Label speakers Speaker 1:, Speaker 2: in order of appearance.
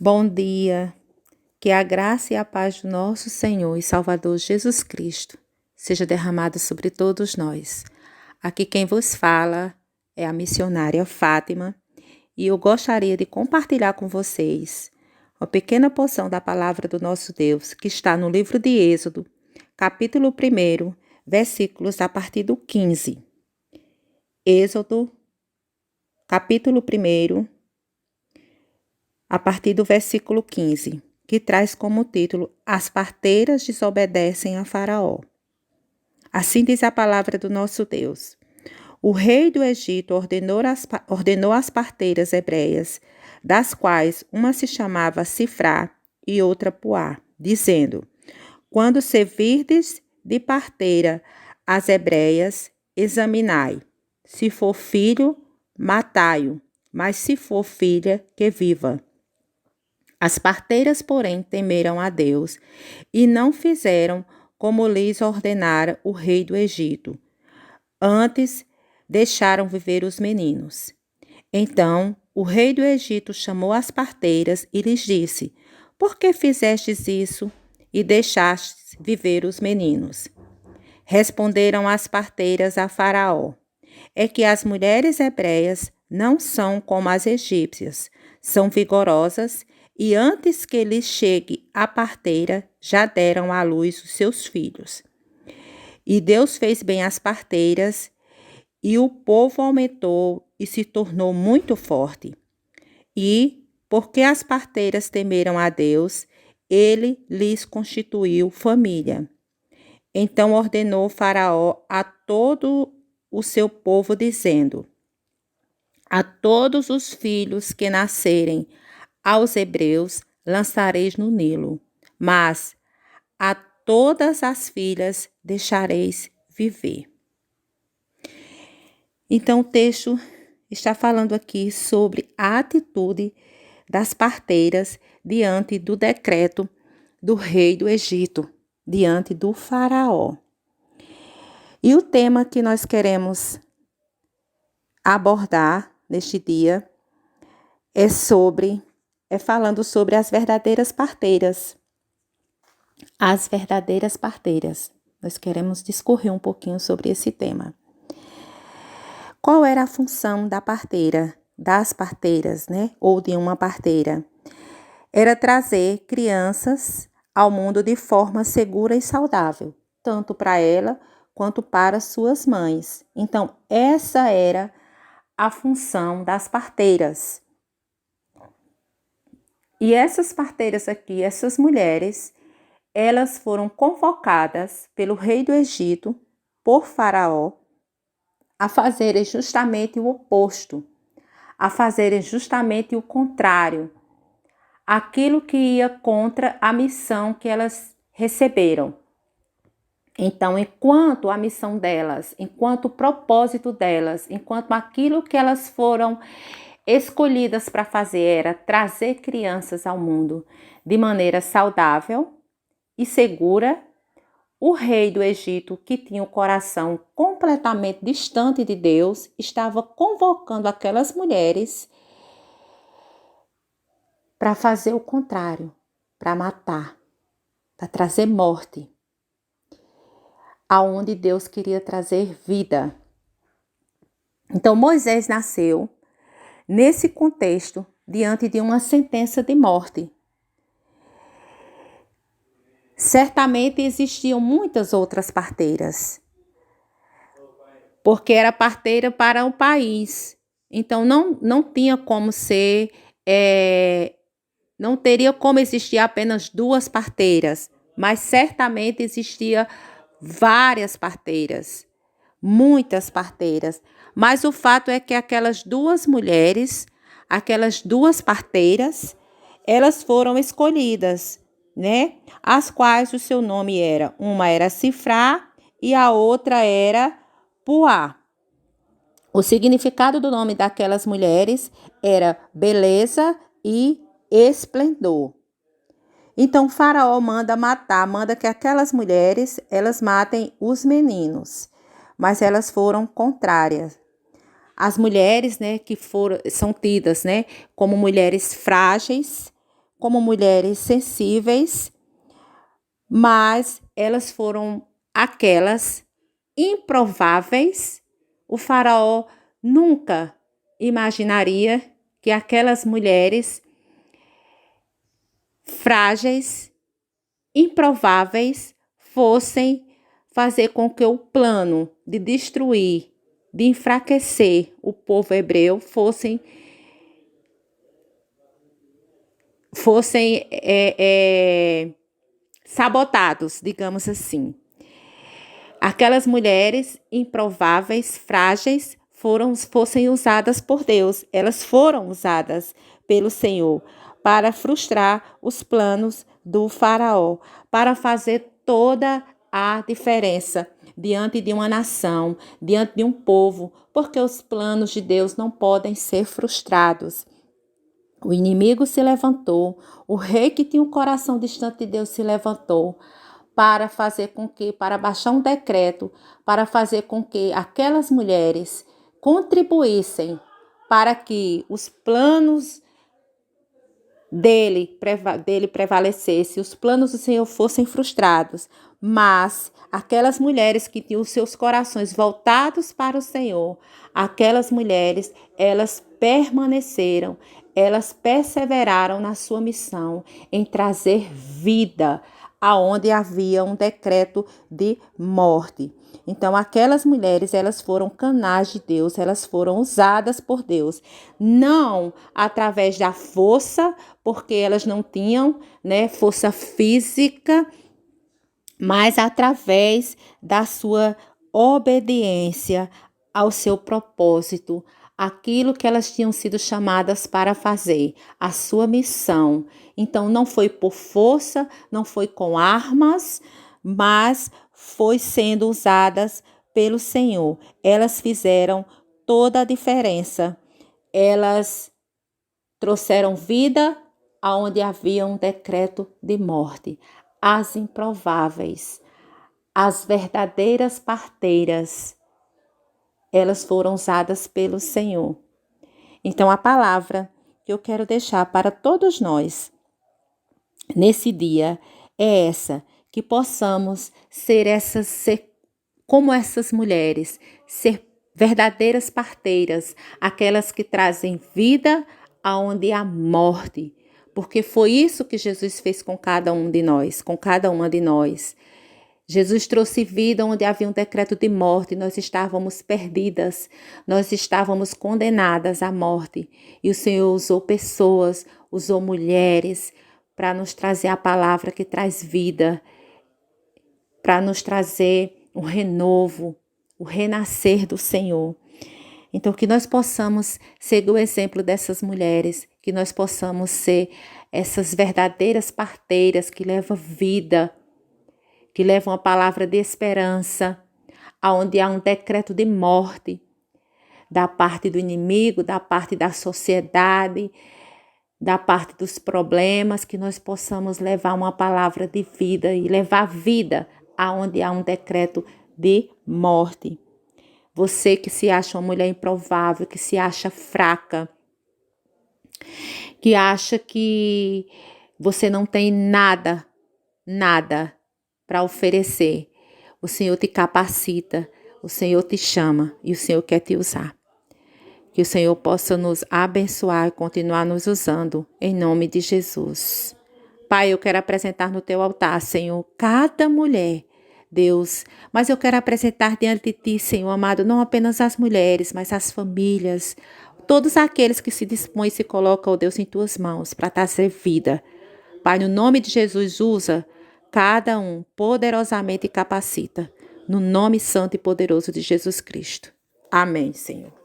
Speaker 1: Bom dia, que a graça e a paz do nosso Senhor e Salvador Jesus Cristo seja derramada sobre todos nós. Aqui quem vos fala é a missionária Fátima e eu gostaria de compartilhar com vocês uma pequena porção da palavra do nosso Deus que está no livro de Êxodo, capítulo 1, versículos a partir do 15. Êxodo, capítulo 1, a partir do versículo 15, que traz como título As parteiras desobedecem a Faraó. Assim diz a palavra do nosso Deus. O rei do Egito ordenou às parteiras hebreias, das quais uma se chamava Sifrá e outra Puá, dizendo: Quando servirdes de parteira as hebreias, examinai. Se for filho, matai-o, mas se for filha, que viva. As parteiras, porém, temeram a Deus e não fizeram como lhes ordenara o rei do Egito. Antes, deixaram viver os meninos. Então, o rei do Egito chamou as parteiras e lhes disse: Por que fizestes isso e deixastes viver os meninos? Responderam as parteiras a Faraó: É que as mulheres hebreias não são como as egípcias, são vigorosas e antes que lhes chegue a parteira, já deram à luz os seus filhos. E Deus fez bem às parteiras, e o povo aumentou e se tornou muito forte. E, porque as parteiras temeram a Deus, ele lhes constituiu família. Então ordenou Faraó a todo o seu povo, dizendo: A todos os filhos que nascerem aos hebreus lançareis no Nilo, mas a todas as filhas deixareis viver. Então o texto está falando aqui sobre a atitude das parteiras diante do decreto do rei do Egito, diante do faraó. E o tema que nós queremos abordar neste dia é falando sobre as verdadeiras parteiras. As verdadeiras parteiras. Nós queremos discorrer um pouquinho sobre esse tema. Qual era a função da parteira, das parteiras, né? Ou de uma parteira? Era trazer crianças ao mundo de forma segura e saudável, tanto para ela quanto para suas mães. Então, essa era a função das parteiras. E essas parteiras aqui, essas mulheres, elas foram convocadas pelo rei do Egito, por Faraó, a fazerem justamente o oposto, a fazerem justamente o contrário, aquilo que ia contra a missão que elas receberam. Então, enquanto a missão delas, enquanto o propósito delas, enquanto aquilo que elas foram escolhidas para fazer era trazer crianças ao mundo de maneira saudável e segura, o rei do Egito, que tinha o coração completamente distante de Deus, estava convocando aquelas mulheres para fazer o contrário, para matar, para trazer morte, aonde Deus queria trazer vida. Então Moisés nasceu nesse contexto, diante de uma sentença de morte. Certamente existiam muitas outras parteiras, porque era parteira para o país. Então não tinha como ser, não teria como existir apenas duas parteiras, mas certamente existia várias parteiras, muitas parteiras. Mas o fato é que aquelas duas mulheres, aquelas duas parteiras, elas foram escolhidas, né? As quais o seu nome era, uma era Sifrá e a outra era Puá. O significado do nome daquelas mulheres era beleza e esplendor. Então, Faraó manda que aquelas mulheres, elas matem os meninos, mas elas foram contrárias. As mulheres, né, são tidas, né, como mulheres frágeis, como mulheres sensíveis, mas elas foram aquelas improváveis. O faraó nunca imaginaria que aquelas mulheres frágeis, improváveis, fossem fazer com que o plano de destruir, de enfraquecer o povo hebreu fossem sabotados, digamos assim. Aquelas mulheres improváveis, frágeis, fossem usadas por Deus. Elas foram usadas pelo Senhor para frustrar os planos do faraó, para fazer toda a diferença diante de uma nação, diante de um povo, porque os planos de Deus não podem ser frustrados. O inimigo se levantou, o rei que tinha um coração distante de Deus se levantou para baixar um decreto, para fazer com que aquelas mulheres contribuíssem para que os planos dele prevalecessem, os planos do Senhor fossem frustrados. Mas aquelas mulheres que tinham os seus corações voltados para o Senhor, aquelas mulheres, elas permaneceram, elas perseveraram na sua missão em trazer vida aonde havia um decreto de morte. Então, aquelas mulheres, elas foram canais de Deus, elas foram usadas por Deus, não através da força, porque elas não tinham, força física, mas através da sua obediência ao seu propósito, aquilo que elas tinham sido chamadas para fazer, a sua missão. Então, não foi por força, não foi com armas, mas foi sendo usadas pelo Senhor. Elas fizeram toda a diferença. Elas trouxeram vida aonde havia um decreto de morte. As improváveis, as verdadeiras parteiras, elas foram usadas pelo Senhor. Então, a palavra que eu quero deixar para todos nós nesse dia é essa, que possamos ser como essas mulheres, ser verdadeiras parteiras, aquelas que trazem vida aonde há morte, porque foi isso que Jesus fez com cada um de nós, com cada uma de nós. Jesus trouxe vida onde havia um decreto de morte, nós estávamos perdidas, nós estávamos condenadas à morte. E o Senhor usou pessoas, usou mulheres para nos trazer a palavra que traz vida, para nos trazer o renovo, o renascer do Senhor. Então, que nós possamos ser o exemplo dessas mulheres, que nós possamos ser essas verdadeiras parteiras que levam vida, que levam a palavra de esperança, aonde há um decreto de morte, da parte do inimigo, da parte da sociedade, da parte dos problemas, que nós possamos levar uma palavra de vida e levar vida aonde há um decreto de morte. Você que se acha uma mulher improvável, que se acha fraca, que acha que você não tem nada para oferecer. O Senhor te capacita, o Senhor te chama e o Senhor quer te usar. Que o Senhor possa nos abençoar e continuar nos usando, em nome de Jesus. Pai, eu quero apresentar no teu altar, Senhor, cada mulher, Deus, mas eu quero apresentar diante de ti, Senhor amado, não apenas as mulheres, mas as famílias, todos aqueles que se dispõem e se colocam, ó Deus, em tuas mãos para trazer vida. Pai, no nome de Jesus, usa cada um poderosamente e capacita. No nome santo e poderoso de Jesus Cristo. Amém, Senhor.